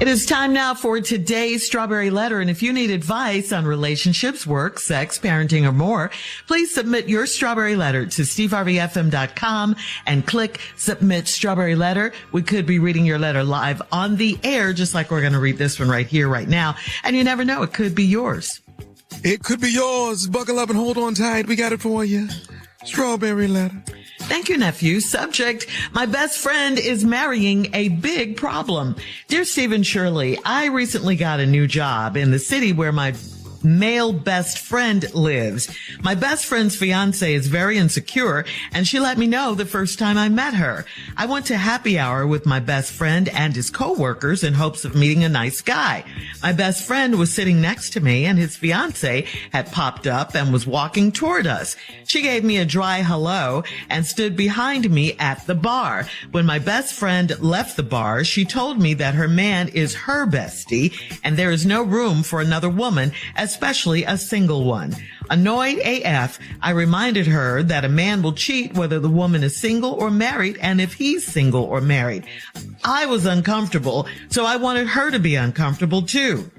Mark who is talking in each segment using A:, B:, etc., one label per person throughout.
A: It is time now for today's Strawberry Letter. And if you need advice on relationships, work, sex, parenting, or more, please submit your Strawberry Letter to steveharveyfm.com and click Submit Strawberry Letter. We could be reading your letter live on the air, just like we're going to read this one right here, right now. And you never know, it could be yours.
B: It could be yours. Buckle up and hold on tight. We got it for you. Strawberry Letter.
A: Thank you, nephew. Subject, my best friend is marrying a big problem. Dear Stephen Shirley, I recently got a new job in the city where my male best friend lives. My best friend's fiance is very insecure, and she let me know the first time I met her. I went to happy hour with my best friend and his coworkers in hopes of meeting a nice guy. My best friend was sitting next to me, and his fiance had popped up and was walking toward us. She gave me a dry hello and stood behind me at the bar. When my best friend left the bar, she told me that her man is her bestie, and there is no room for another woman, especially a single one. Annoyed AF, I reminded her that a man will cheat whether the woman is single or married, and if he's single or married. I was uncomfortable, so I wanted her to be uncomfortable too.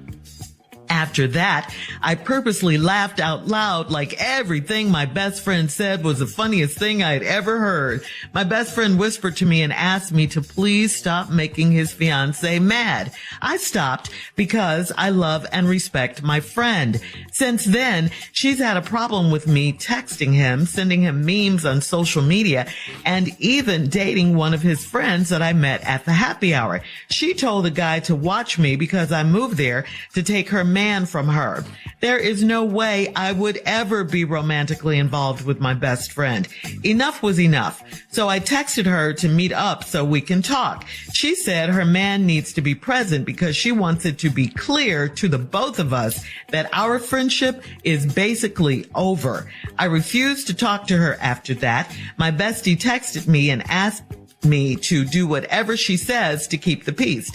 A: After that, I purposely laughed out loud like everything my best friend said was the funniest thing I'd ever heard. My best friend whispered to me and asked me to please stop making his fiance mad. I stopped because I love and respect my friend. Since then, she's had a problem with me texting him, sending him memes on social media, and even dating one of his friends that I met at the happy hour. She told the guy to watch me because I moved there to take her man from her. There is no way I would ever be romantically involved with my best friend. Enough was enough. So I texted her to meet up so we can talk. She said her man needs to be present because she wants it to be clear to the both of us that our friendship is basically over. I refused to talk to her after that. My bestie texted me and asked me to do whatever she says to keep the peace.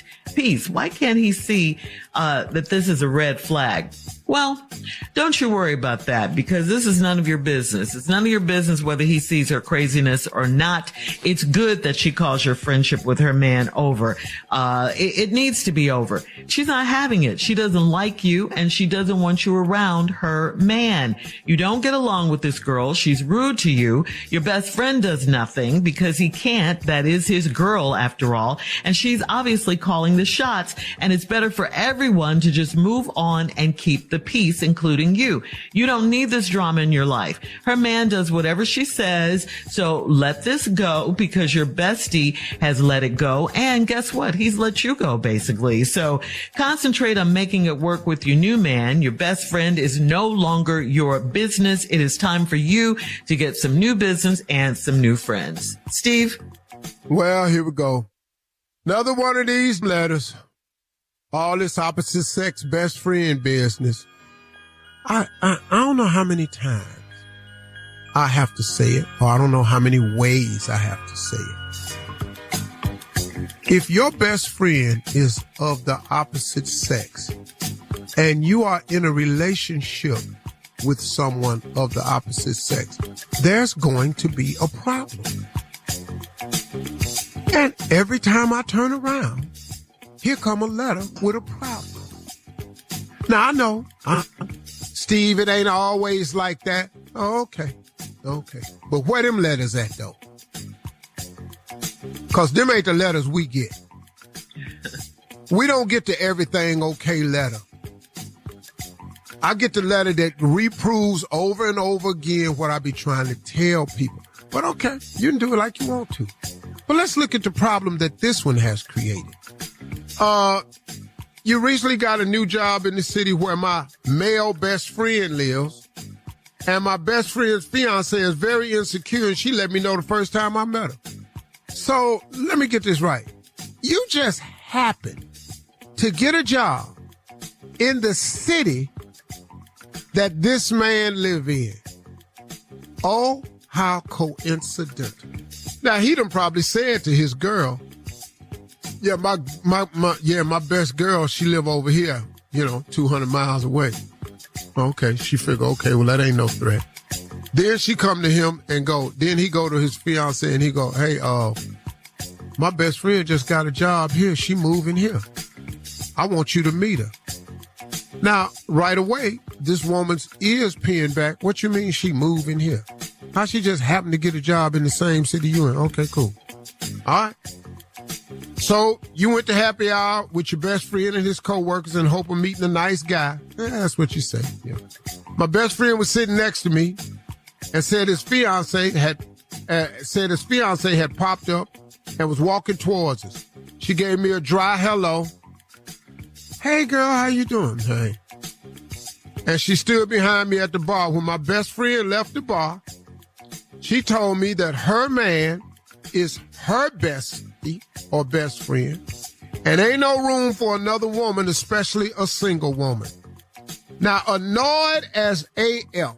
A: Why can't he see that this is a red flag? Well, don't you worry about that because this is none of your business. It's none of your business whether he sees her craziness or not. It's good that she calls your friendship with her man over. It needs to be over. She's not having it. She doesn't like you and she doesn't want you around her man. You don't get along with this girl. She's rude to you. Your best friend does nothing because he can't. That is his girl after all. And she's obviously calling the shots, and it's better for everyone to just move on and keep the peace, including you. You don't need this drama in your life. Her man does whatever she says, so let this go because your bestie has let it go, and guess what? He's let you go, basically. So concentrate on making it work with your new man. Your best friend is no longer your business. It is time for you to get some new business and some new friends. Steve?
C: Well, here we go. Another one of these letters. All this opposite sex best friend business. I don't know how many times I have to say it, or I don't know how many ways I have to say it. If your best friend is of the opposite sex and you are in a relationship with someone of the opposite sex, there's going to be a problem. And every time I turn around, here come a letter with a problem. Now, I know, Steve, it ain't always like that. Oh, okay. But where them letters at, though? Because them ain't the letters we get. We don't get the everything okay letter. I get the letter that reproves over and over again what I be trying to tell people. But okay, you can do it like you want to. But let's look at the problem that this one has created. You recently got a new job in the city where my male best friend lives, and my best friend's fiance is very insecure, and she let me know the first time I met her. So let me get this right. You just happened to get a job in the city that this man live in. Oh, how coincidental. Now, he done probably said to his girl, yeah, my best girl, she live over here, 200 miles away. Okay, she figure, okay, well, that ain't no threat. Then she come to him and then he go to his fiance and he go, hey, my best friend just got a job here. She moving here. I want you to meet her. Now, right away, this woman's ears pinned back. What you mean she moved in here? How she just happened to get a job in the same city you in? Okay, cool. All right. So you went to happy hour with your best friend and his coworkers in hope of meeting a nice guy. Yeah, that's what you say. Yeah. My best friend was sitting next to me and said his fiance had popped up and was walking towards us. She gave me a dry hello. Hey, girl, how you doing? Hey. And she stood behind me at the bar. When my best friend left the bar, she told me that her man is her bestie or best friend, and ain't no room for another woman, especially a single woman. Now, annoyed as AF,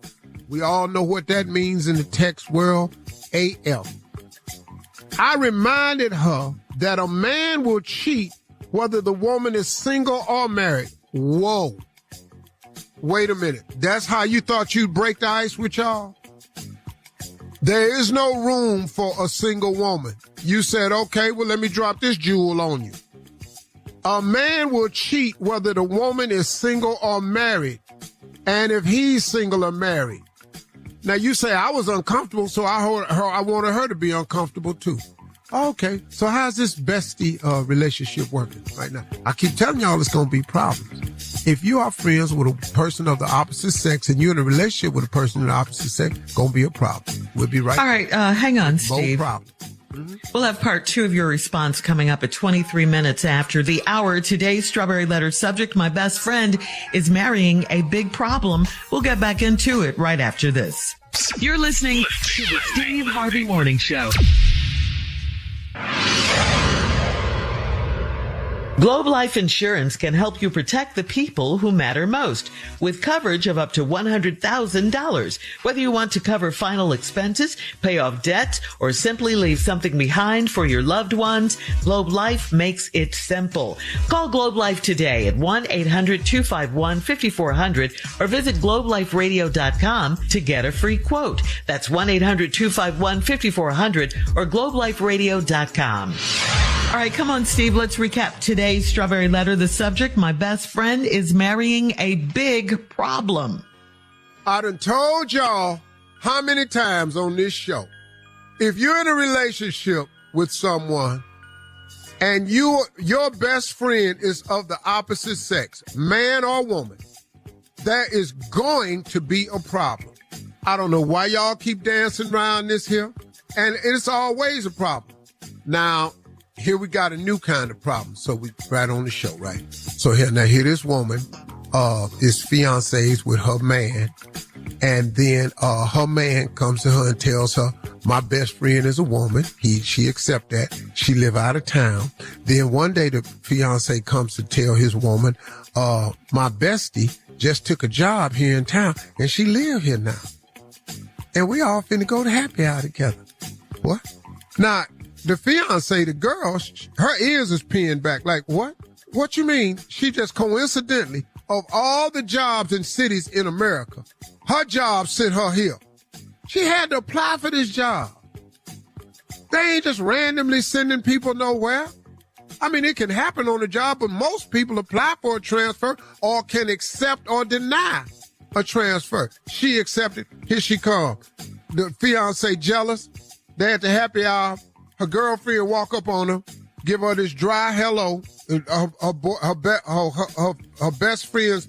C: we all know what that means in the text world, AF. I reminded her that a man will cheat whether the woman is single or married. Whoa. Wait a minute. That's how you thought you'd break the ice with y'all? There is no room for a single woman. You said, okay, well, let me drop this jewel on you. A man will cheat whether the woman is single or married, and if he's single or married. Now, you say, I was uncomfortable, so I wanted her to be uncomfortable, too. Okay, so how's this bestie relationship working right now? I keep telling y'all it's going to be problems. If you are friends with a person of the opposite sex and you're in a relationship with a person of the opposite sex, going to be a problem. We'll be right back.
A: All right, hang on, Steve.
C: No problem.
A: We'll have part 2 of your response coming up at 23 minutes after the hour. Today's Strawberry Letter subject, my best friend is marrying a big problem. We'll get back into it right after this.
D: You're listening to the Steve Harvey Morning Show.
A: Globe Life Insurance can help you protect the people who matter most with coverage of up to $100,000. Whether you want to cover final expenses, pay off debt, or simply leave something behind for your loved ones, Globe Life makes it simple. Call Globe Life today at 1-800-251-5400 or visit globeliferadio.com to get a free quote. That's 1-800-251-5400 or globeliferadio.com. All right, come on, Steve. Let's recap today's Strawberry Letter. The subject, my best friend is marrying a big problem.
C: I done told y'all how many times on this show, if you're in a relationship with someone and your best friend is of the opposite sex, man or woman, there is going to be a problem. I don't know why y'all keep dancing around this here, and it's always a problem. Now, here we got a new kind of problem. So we right on the show, right? So here this woman is fiancés with her man. And then her man comes to her and tells her, my best friend is a woman. She accept that. She live out of town. Then one day the fiancé comes to tell his woman, my bestie just took a job here in town and she live here now. And we all finna go to happy hour together. What? Now, the fiancé, the girl, her ears is pinned back. Like, what? What you mean? She just coincidentally, of all the jobs in cities in America, her job sent her here. She had to apply for this job. They ain't just randomly sending people nowhere. I mean, it can happen on the job, but most people apply for a transfer or can accept or deny a transfer. She accepted. Here she comes. The fiancé jealous. They at the happy hour. Her girlfriend walk up on her, give her this dry hello. Her best friend's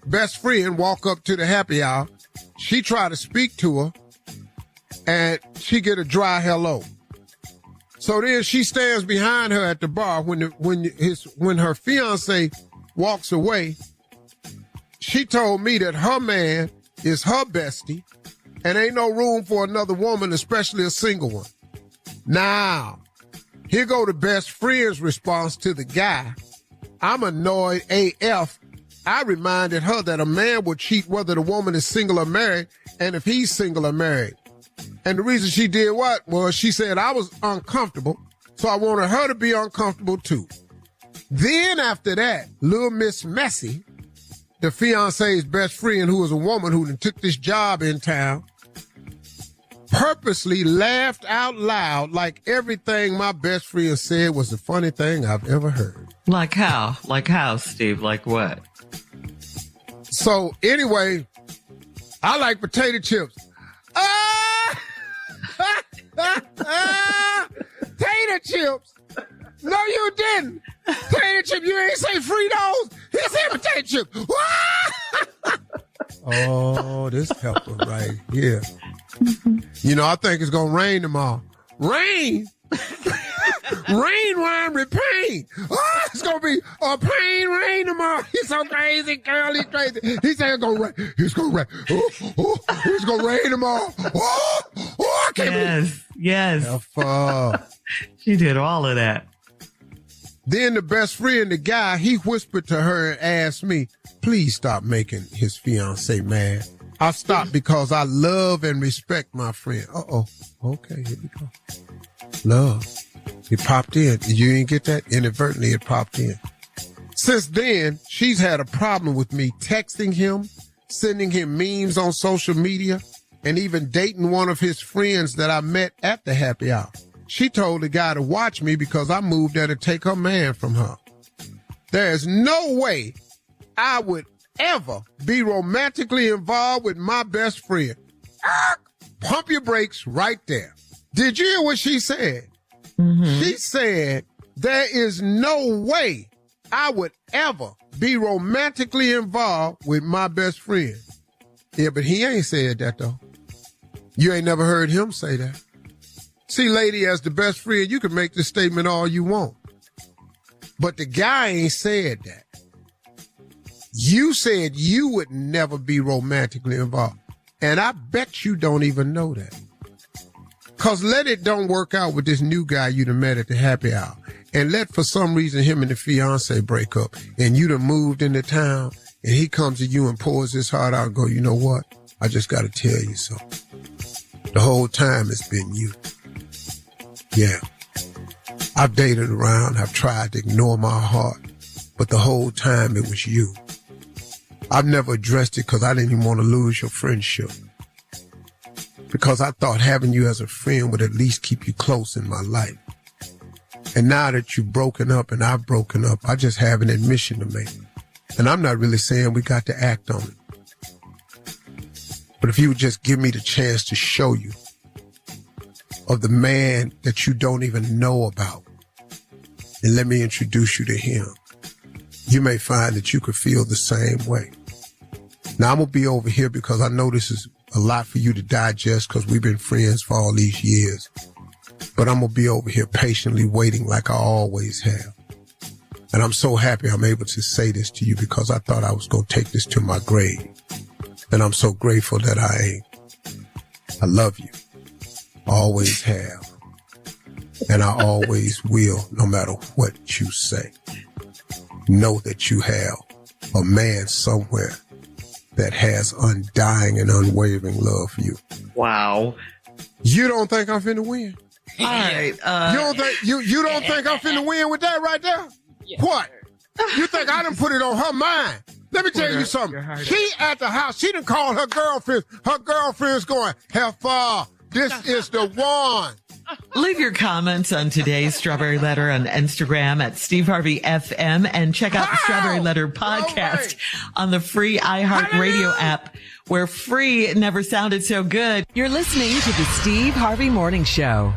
C: best friend walk up to the happy hour. She try to speak to her, and she get a dry hello. So then she stands behind her at the bar when her fiance walks away. She told me that her man is her bestie, and ain't no room for another woman, especially a single one. Now, here go the best friend's response to the guy. I'm annoyed AF. I reminded her that a man will cheat whether the woman is single or married, and if he's single or married. And the reason she did what was she said I was uncomfortable, so I wanted her to be uncomfortable too. Then after that, little Miss Messy, the fiance's best friend, who was a woman who took this job in town, purposely laughed out loud like everything my best friend said was the funny thing I've ever heard.
A: Like how? Like how, Steve? Like what?
C: So anyway, I like potato chips. Tater chips. No, you didn't. Tater chip. You ain't say Fritos. He said potato chips. Oh, this helper right here. You know, I think it's going to rain tomorrow. Rain? Rain rhyme with pain. Oh, it's going to be a pain rain tomorrow. He's so crazy, girl. He's crazy. He said it's going to rain. It's going to rain. It's going to rain tomorrow. I can't believe.
A: Yes. She did all of that.
C: Then the best friend, the guy, he whispered to her and asked me, please stop making his fiance mad. I stopped because I love and respect my friend. Uh-oh. Okay, here we go. Love. It popped in. You didn't get that? Inadvertently, it popped in. Since then, she's had a problem with me texting him, sending him memes on social media, and even dating one of his friends that I met at the happy hour. She told the guy to watch me because I moved there to take her man from her. There's no way I would ever be romantically involved with my best friend. Pump your brakes right there. Did you hear what she said? Mm-hmm. She said, there is no way I would ever be romantically involved with my best friend. Yeah, but he ain't said that, though. You ain't never heard him say that. See, lady, as the best friend, you can make this statement all you want. But the guy ain't said that. You said you would never be romantically involved. And I bet you don't even know that. Because let it don't work out with this new guy you done met at the happy hour. And let, for some reason, him and the fiance break up. And you done moved into town. And he comes to you and pours his heart out and go, you know what? I just got to tell you something. The whole time it's been you. Yeah. I've dated around. I've tried to ignore my heart. But the whole time it was you. I've never addressed it because I didn't even want to lose your friendship. Because I thought having you as a friend would at least keep you close in my life. And now that you've broken up and I've broken up, I just have an admission to make. And I'm not really saying we got to act on it. But if you would just give me the chance to show you of the man that you don't even know about, and let me introduce you to him, you may find that you could feel the same way. Now, I'm going to be over here because I know this is a lot for you to digest because we've been friends for all these years. But I'm going to be over here patiently waiting like I always have. And I'm so happy I'm able to say this to you because I thought I was going to take this to my grave. And I'm so grateful that I am. I love you. Always have. And I always will, no matter what you say. Know that you have a man somewhere that has undying and unwavering love for you.
A: Wow.
C: You don't think I'm finna win?
A: All right.
C: You don't think I'm finna win with that right there? Yeah. What? You think I done put it on her mind? Let me tell you something. She at the house, she done called her girlfriend. Her girlfriend's going, Heifer, this is the one.
A: Leave your comments on today's Strawberry Letter on Instagram at Steve Harvey FM and check out the Strawberry Letter podcast on the free iHeartRadio app where free never sounded so good.
E: You're listening to the Steve Harvey Morning Show.